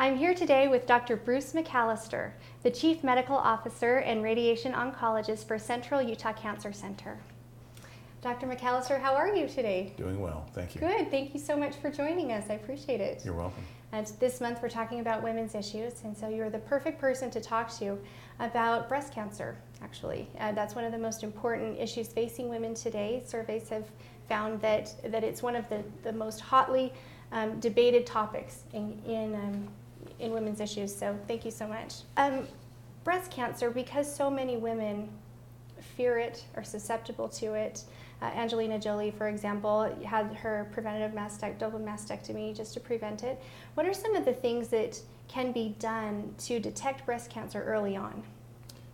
I'm here today with Dr. Bruce McAlister, the Chief Medical Officer and Radiation Oncologist for Central Utah Cancer Center. Dr. McAlister, how are you today? Doing well, thank you. Good, thank you so much for joining us. I appreciate it. You're welcome. And this month we're talking about women's issues, and so you're the perfect person to talk to about breast cancer, actually. That's one of the most important issues facing women today. Surveys have found that it's one of the most hotly debated topics in women's issues, so thank you so much. Breast cancer, because so many women fear it, are susceptible to it. Angelina Jolie, for example, had her preventative double mastectomy just to prevent it. What are some of the things that can be done to detect breast cancer early on?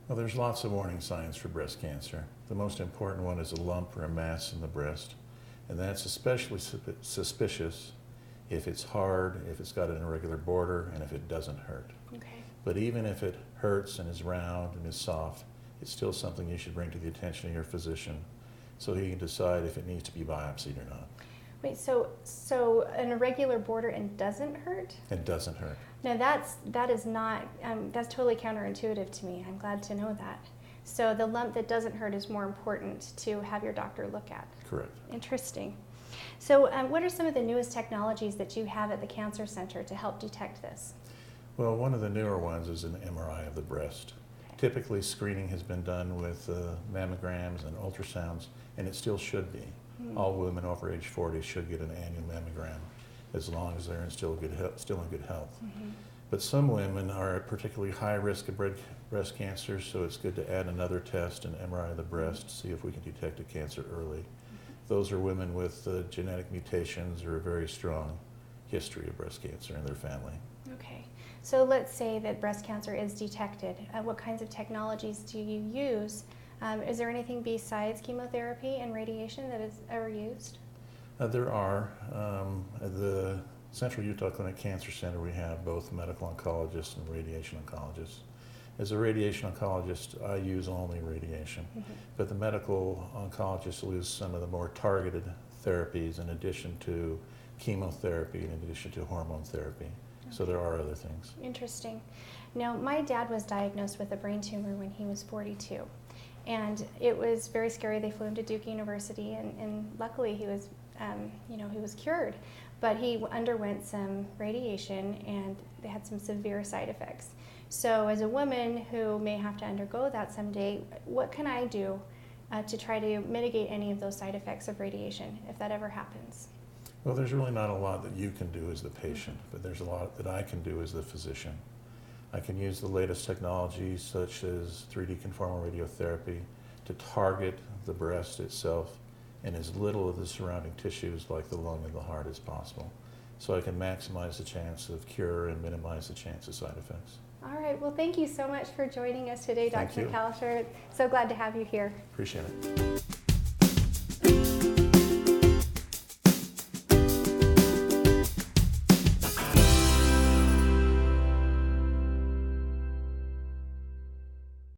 Well, there's lots of warning signs for breast cancer. The most important one is a lump or a mass in the breast, and that's especially suspicious if it's hard, if it's got an irregular border, and if it doesn't hurt. Okay. But even if it hurts and is round and is soft, it's still something you should bring to the attention of your physician so he can decide if it needs to be biopsied or not. Wait, so an irregular border and doesn't hurt? It doesn't hurt. Now that is not, that's totally counterintuitive to me. I'm glad to know that. So the lump that doesn't hurt is more important to have your doctor look at. Correct. Interesting. So what are some of the newest technologies that you have at the Cancer Center to help detect this? Well, one of the newer ones is an MRI of the breast. Okay. Typically, screening has been done with mammograms and ultrasounds, and it still should be. All women over age 40 should get an annual mammogram as long as they're still in good health. But some women are at particularly high risk of breast cancer, so it's good to add another test, an MRI of the breast, to see if we can detect a cancer early. Those are women with genetic mutations or a very strong history of breast cancer in their family. Okay, so let's say that breast cancer is detected. What kinds of technologies do you use? Is there anything besides chemotherapy and radiation that is ever used? There are. At the Central Utah Clinic Cancer Center, we have both medical oncologists and radiation oncologists. As a radiation oncologist, I use only radiation, but the medical oncologist will use some of the more targeted therapies in addition to chemotherapy, in addition to hormone therapy. Okay. So there are other things. Interesting. Now, my dad was diagnosed with a brain tumor when he was 42. And it was very scary. They flew him to Duke University, and luckily he was, he was cured. But he underwent some radiation, and they had some severe side effects. So as a woman who may have to undergo that someday, what can I do to try to mitigate any of those side effects of radiation, if that ever happens? Well, there's really not a lot that you can do as the patient, but there's a lot that I can do as the physician. I can use the latest technologies such as 3D conformal radiotherapy to target the breast itself and as little of the surrounding tissues like the lung and the heart as possible. So I can maximize the chance of cure and minimize the chance of side effects. All right, well, thank you so much for joining us today, Dr. McAlister. So glad to have you here. Appreciate it.